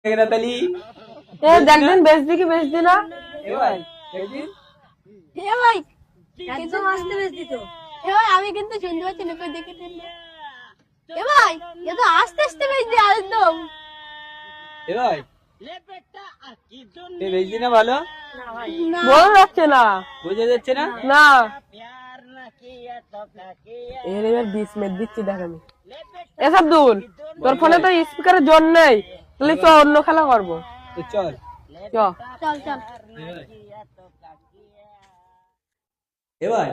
তালি দেখবেন বেচবি কি বেচবি না? এ ভাই দেখবি এ ভাই কিন্তু মাছতে বেশি তো। এ ভাই আমি কিন্তু শুনতে পাচ্ছি না, কই দেখে দিন। এ ভাই এ তো আস্তে আস্তে বেশি একদম। এ ভাই এ বেশি না ভালো না ভাই বলা যাচ্ছে না। বোঝা যাচ্ছে না। না এর এবার 20 মিনিট দিচ্ছি দেখ আমি। এসব দুল তোর ফোনে তো স্পিকারের জোর নেই, তাহলে চ অন্য খেলা করবো। তো চল চ চল চল। এ ভাই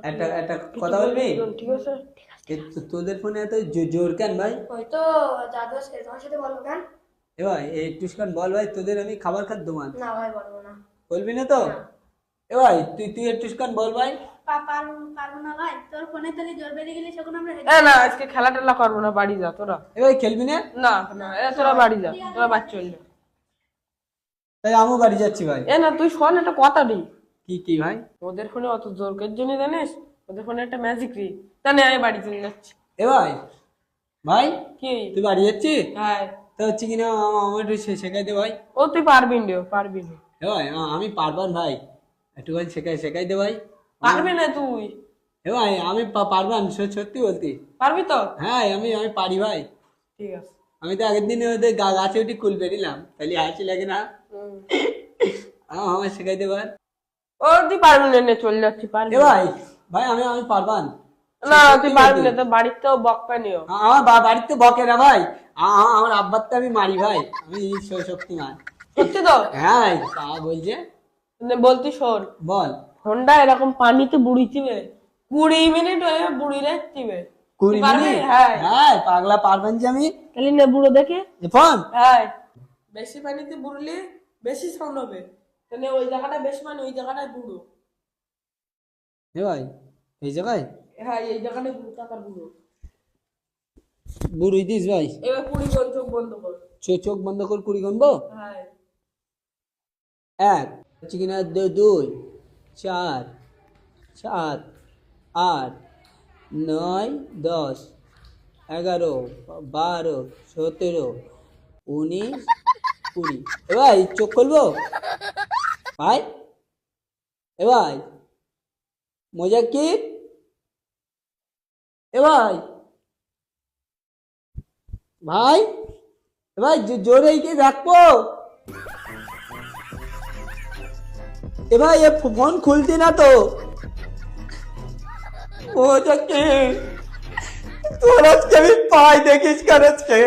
একটা একটা কথা বলবি? ঠিক আছে। তোদের ফোনে এত জোর কেন ভাই? হয়তো জাদু আছে তোমার সাথে বলবো কেন? এ ভাই একটু বল ভাই, তোদের আমি খাবার খাদ্য মান না ভাই বলবো না। বলবি না তো? এ ভাই তুই একটু বল ভাই। পারবো না ভাই, তোর ফোনে তালি জোর বেরিয়ে গেলে সেখন আমরা না আজকে খেলা টেলা করবো না, বাড়ি যা তোরা। এ ভাই খেলবি না? না না তোরা বাড়ি যা, তোরা বাড়ি চল যা। তাই আমিও বাড়ি যাচ্ছি ভাই। না তুই শোন একটা কথা নেই, কি ভাই? ওদের ফোনে অত জোরকের জন্য জানিস, ওদের ফোনে একটা ম্যাজিক রি, জানি আমি বাড়ি চলে যাচ্ছি। এ ভাই ভাই কি? তুই বাড়ি যাচ্ছিস? হ্যাঁ। তা হচ্ছে কিনা আমার একটু শেখাই দে ভাই। ও তুই পারবি না, পারবি না। এ ভাই আমি পারবান ভাই, একটু ভাই শেখাই দে ভাই। পারবি না তুই? এ ভাই আমি পারবান, সত্যি বলতি। পারবি তো? হ্যাঁ আমি পারি ভাই। ঠিক আছে। আমি তো আগের দিনে ওদের গাছে উঠে কুল বেরিলাম, তাহলে হাসি লাগে না? আমার শেখাই দে ভাই। ও তুই পারবি না, নে চলে যাচ্ছি। পারবি এ ভাই ভাই আমি পারবান না, তুই পারবি না, তোর বাড়িতেও বকপা নিও। আমার বাড়িতে বকে না ভাই, আমার আব্বার তো আমি মারি ভাই, আমি শক্তিমান। সত্যি তো? হ্যাঁ তা বলছে। বলতি শোন, বল। হোন্ডা এরকম পানিতে বুড়িছিবে 20 মিনিট হয়ে বুড়ি রাখছিবে। 20 মিনিট? হ্যাঁ হ্যাঁ পাগলা পারবেন যে আমি। তাহলে নে বুড়ো দেখে। ফোন হ্যাঁ বেশি পানিতে বুড়লে বেশি সাউন্ড হবে, তাহলে ওই জায়গাটা বেশি পানি, ওই জায়গাটায় বুড়ো। এ ভাই এই জায়গায় হ্যাঁ এই জায়গাটায় বুড়ো, টাকার বুড়ো। বুড়ি দিস ভাই। এবার 20 গুণ চোখ বন্ধ কর। চোখ বন্ধ করে 20 গুনবো। হ্যাঁ 1 হচ্ছে কিনা 2 4 7 8 9 10 11 12 17 19 20। এ ভাই চোখ খুলবো ভাই? এ ভাই মজা কি? এ ভাই ভাই এ ভাই জোরে কি রাখবো? এ ভাই এ ফোন খুলতি না তো? মজা কি? তোর আজকে আমি পাই দেখিস কার আজকে।